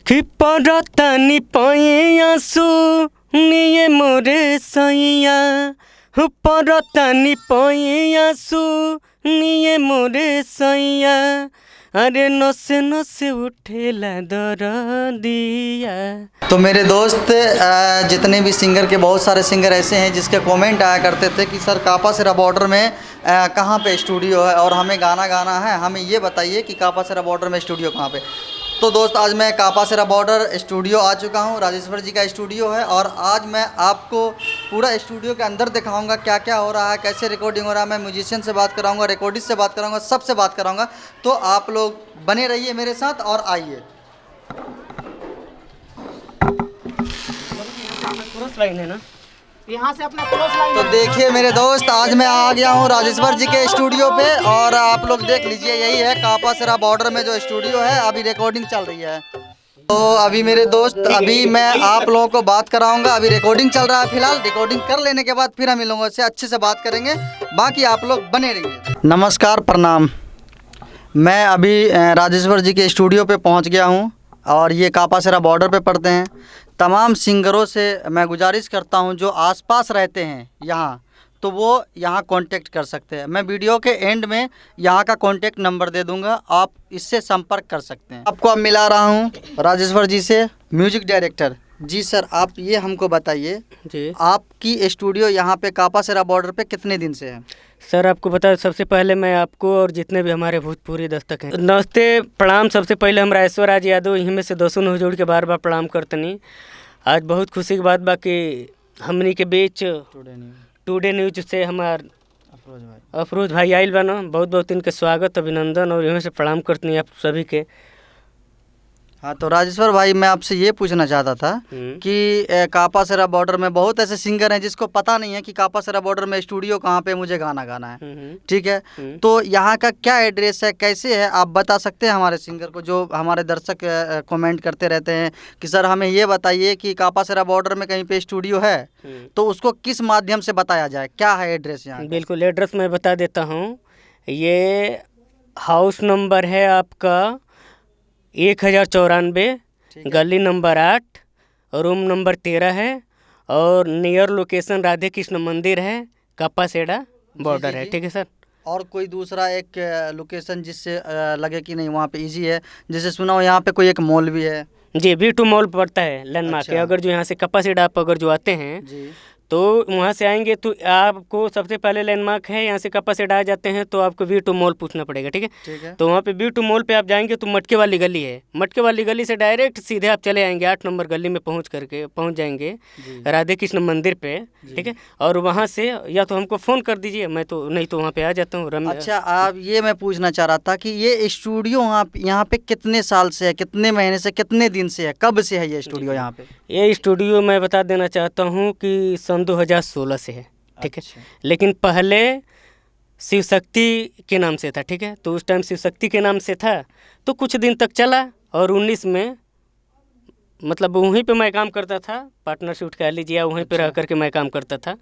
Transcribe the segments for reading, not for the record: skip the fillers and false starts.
कि परतनी पैयासु निये मोरे सैया परतनी पैयासु निये मोरे सैया अरे नसे नसे उठेला दरदिया। तो मेरे दोस्त जितने भी सिंगर के बहुत सारे सिंगर ऐसे हैं जिसके कमेंट आया करते थे कि सर कापासेरा बॉर्डर में कहाँ पे स्टूडियो है और हमें गाना गाना है, हमें ये बताइए कि कापासेरा बॉर्डर में स्टूडियो कहाँ पे। तो दोस्त आज मैं कापासेरा बॉर्डर स्टूडियो आ चुका हूँ। राजेश्वर जी का स्टूडियो है और आज मैं आपको पूरा स्टूडियो के अंदर दिखाऊंगा क्या क्या हो रहा है, कैसे रिकॉर्डिंग हो रहा है। मैं म्यूजिशियन से बात कराऊंगा, रिकॉर्डिस्ट से बात कराऊंगा, सबसे बात कराऊंगा। तो आप लोग बने रहिए मेरे साथ और आइए। क्रॉस लाइन है ना, यहाँ से अपना क्रॉस लाइन। तो देखिए मेरे दोस्त आज मैं आ गया हूँ राजेश्वर जी के स्टूडियो पे और आप लोग देख लीजिए यही है कापासेरा बॉर्डर में जो स्टूडियो है, अभी रिकॉर्डिंग चल रही है। तो अभी मेरे दोस्त अभी मैं आप लोगों को बात कराऊंगा, अभी रिकॉर्डिंग चल रहा है फिलहाल। रिकॉर्डिंग कर लेने के बाद फिर हम इन लोगों से अच्छे से बात करेंगे, बाकी आप लोग बने रहिए। नमस्कार, प्रणाम। मैं अभी राजेश्वर जी के स्टूडियो पे पहुंच गया हूं और ये कापासेरा बॉर्डर पे पड़ते हैं। तमाम सिंगरों से मैं गुजारिश करता हूं जो आसपास रहते हैं यहाँ, तो वो यहाँ कांटेक्ट कर सकते हैं। मैं वीडियो के एंड में यहाँ का कांटेक्ट नंबर दे दूंगा, आप इससे संपर्क कर सकते हैं। आपको अब मिला रहा हूँ राजेश्वर जी से, म्यूजिक डायरेक्टर जी। सर आप ये हमको बताइए जी आपकी स्टूडियो यहाँ पे कापासेरा बॉर्डर पे कितने दिन से है? सर आपको बता, सबसे पहले मैं आपको और जितने भी हमारे भोजपुरी दस्तक हैं नमस्ते प्रणाम। सबसे पहले हम राजेश्वर राज यादव यहीं में से दोस्तों ने जोड़ के बार बार प्रणाम करतनी। आज बहुत खुशी की बात बाकी हमनी के बीच टुडे न्यूज से हमार अफरोज भाई आइल बनो, बहुत बहुत इनके स्वागत अभिनंदन और यहाँ से प्रणाम करतनी आप सभी के। हाँ तो राजेश्वर भाई मैं आपसे ये पूछना चाहता था कि कापासेरा बॉर्डर में बहुत ऐसे सिंगर हैं जिसको पता नहीं है कि कापासेरा बॉर्डर में स्टूडियो कहाँ पे मुझे गाना गाना है, ठीक है? तो यहाँ का क्या एड्रेस है, कैसे है, आप बता सकते हैं हमारे सिंगर को, जो हमारे दर्शक कमेंट करते रहते हैं कि सर हमें ये बताइए कि कापासेरा बॉर्डर में कहीं पे स्टूडियो है, तो उसको किस माध्यम से बताया जाए, क्या है एड्रेस यहाँ? बिल्कुल एड्रेस मैं बता देता हूँ। ये हाउस नंबर है आपका 1094, गली नंबर 8, रूम नंबर 13 है और नियर लोकेशन राधे कृष्ण मंदिर है, कापासेरा बॉर्डर है, ठीक है सर। और कोई दूसरा एक लोकेशन जिससे लगे कि नहीं वहाँ पे इजी है? जैसे सुना हो यहाँ पे कोई एक मॉल भी है। जी V2 मॉल पड़ता है लैंडमार्क है। अगर जो यहाँ से कापासेरा आप अगर जो आते हैं जी तो वहाँ से आएंगे तो आपको सबसे पहले लैंडमार्क है, यहाँ से कापासेरा आ जाते हैं तो आपको V2 मॉल पूछना पड़ेगा, ठीक है? ठीक है। तो वहाँ पे V2 मॉल पे आप जाएंगे तो मटके वाली गली है, मटके वाली गली से डायरेक्ट सीधे आप चले आएंगे 8 नंबर गली में पहुँच जाएंगे राधे कृष्ण मंदिर पे, ठीक है? और वहाँ से या तो हमको फ़ोन कर दीजिए, मैं तो नहीं तो वहाँ पे आ जाता हूँ। अच्छा आप ये मैं पूछना चाह रहा था कि ये स्टूडियो यहाँ पे कितने साल से है, कितने महीने से, कितने दिन से है, कब से है ये स्टूडियो यहाँ पे? ये स्टूडियो मैं बता देना चाहता हूँ कि सन 2016 से है, ठीक है? अच्छा। लेकिन पहले शिव शक्ति के नाम से था, ठीक है? तो उस टाइम शिव शक्ति के नाम से था तो कुछ दिन तक चला और 19 में मतलब वहीं पे मैं काम करता था, पार्टनरशिप कह लीजिए, वहीं पे रह करके मैं काम करता था।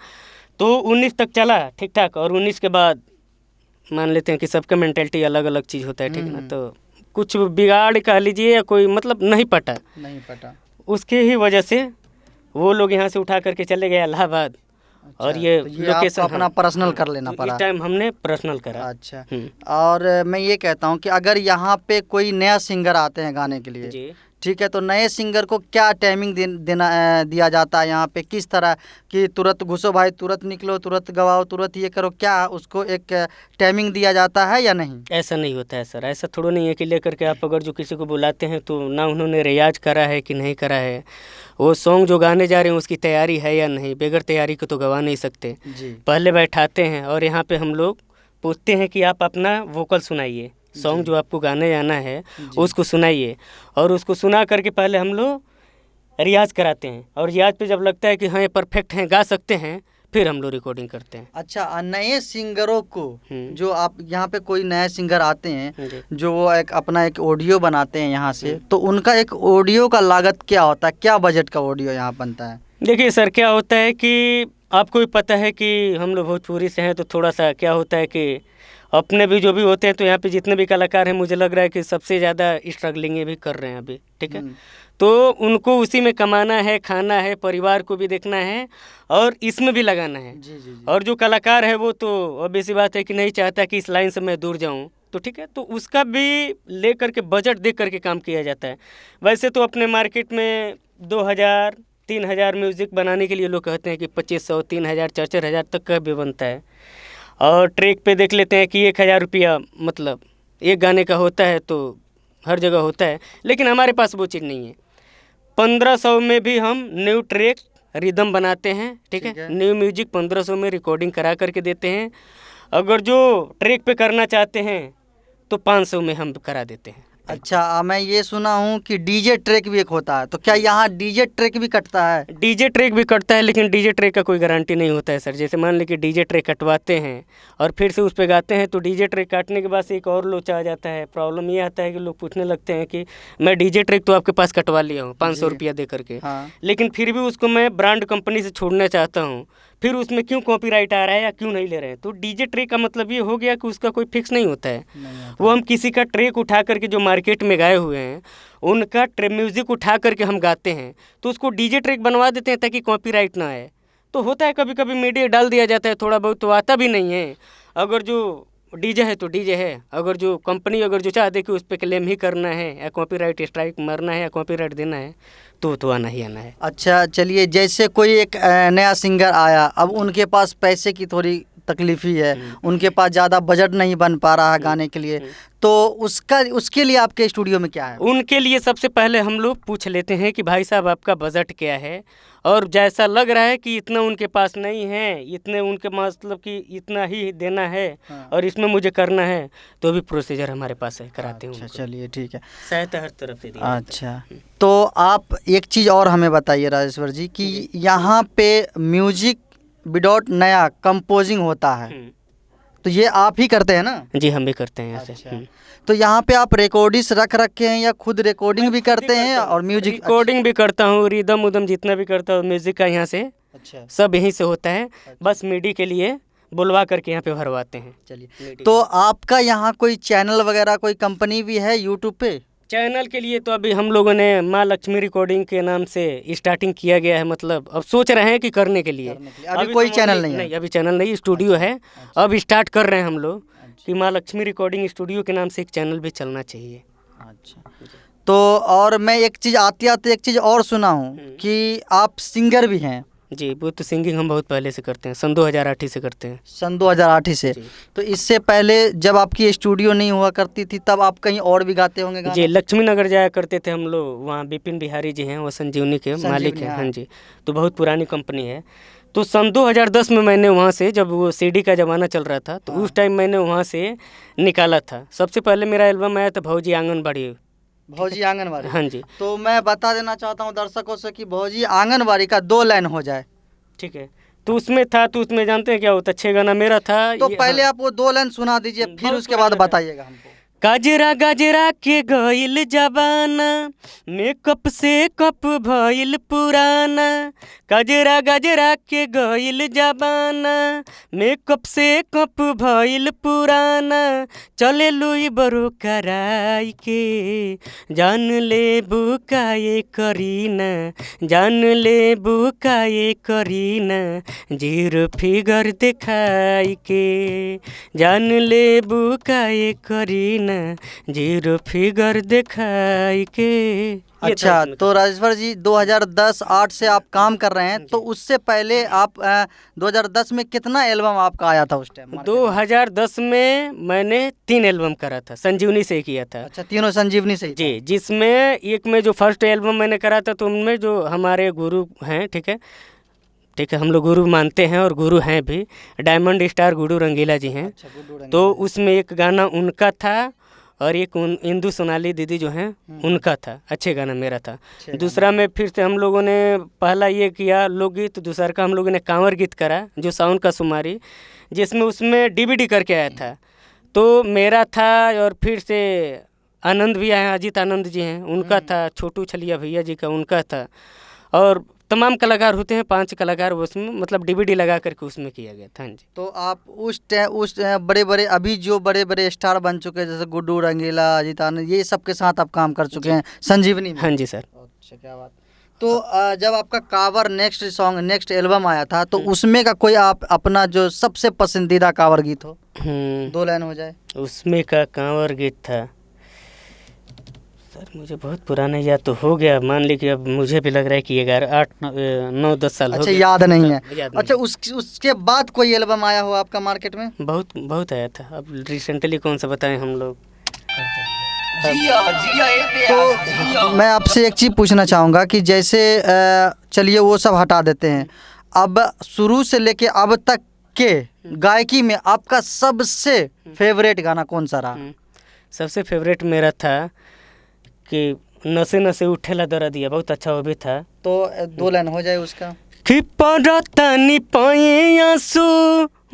तो 19 तक चला ठीक ठाक और 19 के बाद मान लेते हैं कि सबका मेंटेलिटी अलग अलग चीज़ होता है, ठीक है ना? तो कुछ बिगाड़ कह लीजिए या कोई मतलब नहीं पटा, उसके ही वजह से वो लोग यहाँ से उठा करके चले गए इलाहाबाद। अच्छा, और ये तो लोकेशन अपना पर्सनल कर लेना पड़ा। इस टाइम हमने पर्सनल करा। अच्छा और मैं ये कहता हूँ कि अगर यहाँ पे कोई नया सिंगर आते हैं गाने के लिए जी, ठीक है, तो नए सिंगर को क्या टाइमिंग दिया जाता है यहाँ पे, किस तरह कि तुरंत घुसो भाई, तुरंत निकलो, तुरंत गवाओ, तुरंत ये करो, क्या उसको एक टाइमिंग दिया जाता है या नहीं? ऐसा नहीं होता है सर, ऐसा थोड़ा नहीं है कि लेकर के आप अगर जो किसी को बुलाते हैं तो ना उन्होंने रियाज करा है कि नहीं करा है, वो सॉन्ग जो गाने जा रहे हैं उसकी तैयारी है या नहीं, बगैर तैयारी को तो गवा नहीं सकते। पहले बैठाते हैं और यहाँ पे हम लोग पूछते हैं कि आप अपना वोकल सुनाइए, सॉन्ग जो आपको गाने जाना है उसको सुनाइए, और उसको सुना करके पहले हम लोग रियाज कराते हैं और रियाज पे जब लगता है कि हाँ ये परफेक्ट हैं, गा सकते हैं, फिर हम लोग रिकॉर्डिंग करते हैं। अच्छा नए सिंगरों को जो आप यहाँ पे कोई नए सिंगर आते हैं जो वो अपना एक ऑडियो बनाते हैं यहाँ से, तो उनका एक ऑडियो का लागत क्या होता है, क्या बजट का ऑडियो यहाँ बनता है? देखिए सर क्या होता है कि आपको भी पता है कि हम लोग भोजपुरी से हैं तो थोड़ा सा क्या होता है कि अपने भी जो भी होते हैं, तो यहाँ पे जितने भी कलाकार हैं मुझे लग रहा है कि सबसे ज़्यादा स्ट्रगलिंग भी कर रहे हैं अभी, ठीक है। तो उनको उसी में कमाना है, खाना है, परिवार को भी देखना है और इसमें भी लगाना है। जी जी जी। और जो कलाकार है वो तो ऑब्वियस सी बात है कि नहीं चाहता कि इस लाइन से मैं दूर जाऊं, तो ठीक है, तो उसका भी ले करके बजट देख करके काम किया जाता है। वैसे तो अपने मार्केट में 2000 3000 म्यूज़िक बनाने के लिए लोग कहते हैं कि 2500 3000 4000 तक का भी बनता है। और ट्रैक पे देख लेते हैं कि 1000 रुपया मतलब एक गाने का होता है, तो हर जगह होता है, लेकिन हमारे पास वो चीज़ नहीं है। 1500 में भी हम न्यू ट्रैक रिदम बनाते हैं, ठीक है। न्यू म्यूजिक 1500 में रिकॉर्डिंग करा करके देते हैं। अगर जो ट्रैक पे करना चाहते हैं तो 500 में हम करा देते हैं। अच्छा, मैं ये सुना हूँ कि डीजे ट्रैक भी एक होता है, तो क्या यहाँ डीजे ट्रैक भी कटता है? डीजे ट्रैक भी कटता है, लेकिन डीजे ट्रैक का कोई गारंटी नहीं होता है सर। जैसे मान लीजिए कि डीजे ट्रैक कटवाते हैं और फिर से उस पर गाते हैं, तो डीजे ट्रैक काटने के बाद से एक और लोचा आ जाता है। प्रॉब्लम ये आता है कि लोग पूछने लगते हैं कि मैं डीजे ट्रैक तो आपके पास कटवा लिया हूँ 500 रुपया दे करके, हाँ। लेकिन फिर भी उसको मैं ब्रांड कंपनी से छोड़ना चाहता हूँ, फिर उसमें क्यों कॉपीराइट आ रहा है या क्यों नहीं ले रहे हैं। तो डीजे ट्रैक का मतलब ये हो गया कि उसका कोई फिक्स नहीं होता है। वो हम किसी का ट्रैक उठा करके जो मार्केट में गाए हुए हैं उनका म्यूज़िक उठा करके हम गाते हैं, तो उसको डीजे ट्रैक बनवा देते हैं ताकि कॉपीराइट ना आए। तो होता है कभी कभी मीडिया डाल दिया जाता है, थोड़ा बहुत तो आता भी नहीं है। अगर जो डीजे है तो डीजे है, अगर जो कंपनी अगर जो चाहते कि उस पर क्लेम ही करना है या कॉपीराइट स्ट्राइक मारना है या कॉपीराइट देना है, तो आना ही आना है। अच्छा चलिए, जैसे कोई एक नया सिंगर आया, अब उनके पास पैसे की थोड़ी तकलीफ ही है, उनके पास ज़्यादा बजट नहीं बन पा रहा है गाने के लिए, तो उसके लिए आपके स्टूडियो में क्या है? उनके लिए सबसे पहले हम लोग पूछ लेते हैं कि भाई साहब आपका बजट क्या है, और जैसा लग रहा है कि इतना उनके पास नहीं है, इतने उनके मतलब कि इतना ही देना है और इसमें मुझे करना है, तो भी प्रोसीजर हमारे पास है, कराते हैं। अच्छा चलिए ठीक है, सहायता हर तरफ से दी जाती है। अच्छा तो आप एक चीज़ और हमें बताइए राजेश्वर जी कि यहाँ पे म्यूजिक विदाउट नया कंपोजिंग होता है, तो ये आप ही करते हैं ना? जी हम भी करते हैं ऐसे। अच्छा। तो यहाँ पे आप रिकॉर्डिस्ट रख रखे हैं या खुद रिकॉर्डिंग भी करते हैं और म्यूजिक? रिकॉर्डिंग भी करता हूँ, रिदम उदम जितना भी करता हूँ म्यूजिक का यहाँ से, अच्छा सब यहीं से होता है। बस मीडी के लिए बुलवा करके यहाँ पे भरवाते हैं। चलिए, तो आपका यहाँ कोई चैनल वगैरह कोई कंपनी भी है यूट्यूब पे? चैनल के लिए तो अभी हम लोगों ने माँ लक्ष्मी रिकॉर्डिंग के नाम से स्टार्टिंग किया गया है, मतलब अब सोच रहे हैं कि करने के लिए। अभी कोई चैनल नहीं है? नहीं, अभी चैनल नहीं, स्टूडियो है। अब स्टार्ट कर रहे हैं हम लोग कि माँ लक्ष्मी रिकॉर्डिंग स्टूडियो के नाम से एक चैनल भी चलना चाहिए। अच्छा, तो और मैं एक चीज़ आते आते एक चीज़ और सुना हूँ कि आप सिंगर भी हैं। जी, वो तो सिंगिंग हम बहुत पहले से करते हैं, सन 2008 ही से करते हैं। सन 2008 से? तो इससे पहले जब आपकी स्टूडियो नहीं हुआ करती थी तब आप कहीं और भी गाते होंगे गाना? जी, लक्ष्मी नगर जाया करते थे हम लोग, वहाँ विपिन बिहारी जी हैं, वो संजीवनी के मालिक हैं। हाँ जी, तो बहुत पुरानी कंपनी है। तो सन 2010 में मैंने वहाँ से, जब वो सीडी का ज़माना चल रहा था, तो उस टाइम मैंने वहाँ से निकाला था। सबसे पहले मेरा एल्बम आया था भौजी आंगनबाड़ी। भौजी आंगनबाड़ी? हाँ जी। तो मैं बता देना चाहता हूँ दर्शकों से कि भौजी आंगनबाड़ी का 2 लाइन हो जाए। ठीक है, तो उसमें था, तो उसमें जानते हैं क्या होता, 6 गाना मेरा था। तो पहले आप वो 2 लाइन सुना दीजिए, फिर उसके बाद बताइएगा हमको। गजरा गजरा के गइल जबाना, मेकअप से कप भइल पुराना। गजरा गजरा के गइल जबाना, मेकअप से कप भइल पुराना। चले लुई बरो कराई के, जान ले बुकाए करीना, जान ले बुकाए करीना। जीरो फिगर दिखाई के, जान ले बुकाए करीना, जीरो फिगर दिखाई के। अच्छा, तो राजेश्वर जी 2010-8 से आप काम कर रहे हैं, तो उससे पहले आप 2010 में कितना एल्बम आपका आया था उस टाइम? 2010 में मैंने 3 एल्बम करा था, संजीवनी से किया था। अच्छा, तीनों संजीवनी से ही? जी, जिसमें एक में जो फर्स्ट एल्बम मैंने करा था, तो उनमें जो हमारे गुरु हैं, ठीक है, हम लोग गुरु मानते हैं और गुरु हैं भी, डायमंड स्टार गुरु रंगीला जी हैं। अच्छा, तो उसमें एक गाना उनका था और एक इंदु सोनाली दीदी जो हैं उनका था। अच्छे गाना मेरा था। दूसरा में फिर से हम लोगों ने पहला ये किया लोकगीत, दूसरा का हम लोगों ने कांवर गीत करा जो साउन का सुमारी, जिसमें उसमें डीवीडी करके आया था, तो मेरा था। और फिर से आनंद भी आए, अजीत आनंद जी हैं, उनका था। छोटू छलिया भैया जी का उनका था। और तमाम कलाकार होते हैं 5 कलाकार उसमें मतलब डीवीडी लगा करके उसमें किया गया था। हाँ जी। तो आप उस बड़े बड़े अभी जो बड़े बड़े स्टार बन चुके हैं जैसे गुड्डू रंगीला, अजीत आनंद, ये सब के साथ आप काम कर चुके हैं संजीवनी में। हाँ जी सर। अच्छा, क्या बात। तो जब आपका कावर नेक्स्ट एल्बम आया था तो उसमें का कोई आप अपना जो सबसे पसंदीदा कावर गीत हो, 2 लाइन हो जाए। उसमें का कांवर गीत था सर, मुझे बहुत पुराना याद तो हो गया, मान ली कि अब मुझे भी लग रहा है कि 9-10 साल हो अच्छा, गए। याद नहीं है। याद अच्छा, नहीं। उसके बाद कोई एल्बम आया हो आपका मार्केट में? बहुत बहुत आया था, अब रिसेंटली कौन सा बताएं हम लोग। तो मैं आपसे एक चीज़ पूछना चाहूँगा कि जैसे चलिए वो सब हटा देते हैं, अब शुरू से लेके अब तक के गायकी में आपका सबसे फेवरेट गाना कौन सा रहा? सबसे फेवरेट मेरा था कि नशे नशे उठेला दर्दिया, बहुत अच्छा वो भी था। तो 2 लाइन हो जाए उसका। कि परतनी पाए आंसू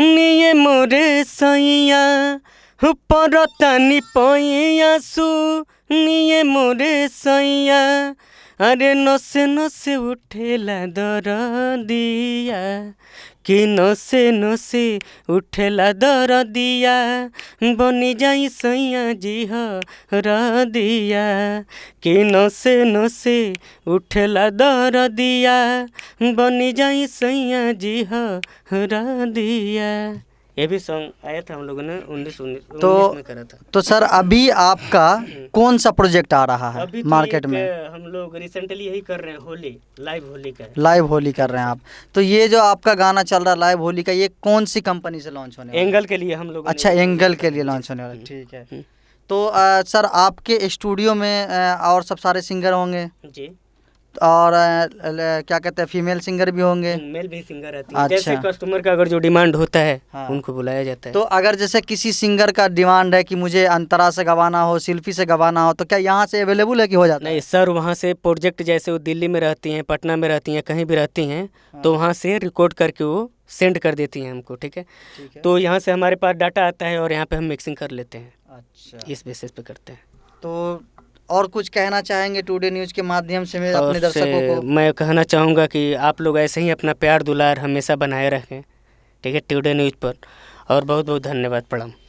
निये मोरे सैया, परतनी पाए आंसू निये मोरे सैया, अरे नशे नशे उठेला दर्दिया, कि नशे नशे उठेला दर्दिया, बनी जाई सैया जी हरदिया, कि नशे नशे उठेला दर्दिया, बनी जाई सैया जी हरदिया। ये भी सॉन्ग आया था हम लोगों ने 19 में करा था। तो सर अभी आपका कौन सा प्रोजेक्ट आ रहा है अभी तो मार्केट में? हम लोग रिसेंटली यही कर रहे हैं, होली, लाइव होली का है। लाइव होली कर रहे हैं आप। तो ये जो आपका गाना चल रहा है लाइव होली का, ये कौन सी कंपनी से लॉन्च होने वाला है? एंगल के लिए हम लोग। अच्छा, एंगल के लिए लॉन्च होने वाला है, ठीक है। तो सर आपके स्टूडियो में और सब सारे सिंगर होंगे जी, और क्या कहते हैं फीमेल सिंगर भी होंगे? मेल भी सिंगर आती है। अच्छा। जैसे कस्टमर का अगर जो डिमांड होता है हाँ। उनको बुलाया जाता है। तो अगर जैसे किसी सिंगर का डिमांड है कि मुझे अंतरा से गवाना हो, शिल्पी से गवाना हो, तो क्या यहाँ से अवेलेबल है कि हो जाता है? नहीं सर, वहाँ से प्रोजेक्ट जैसे वो दिल्ली में रहती हैं, पटना में रहती हैं, कहीं भी रहती हैं, तो वहाँ से रिकॉर्ड करके वो सेंड कर देती हैं हमको, ठीक है। ठीक है। तो यहाँ से हमारे पास डाटा आता है और यहाँ पे हम मिक्सिंग कर लेते हैं, अच्छा, इस बेसिस पे करते हैं। तो और कुछ कहना चाहेंगे टुडे न्यूज़ के माध्यम से मेरे और अपने दर्शकों को? मैं कहना चाहूँगा कि आप लोग ऐसे ही अपना प्यार दुलार हमेशा बनाए रखें, ठीक है, टुडे न्यूज़ पर। और बहुत बहुत धन्यवाद, प्रणाम।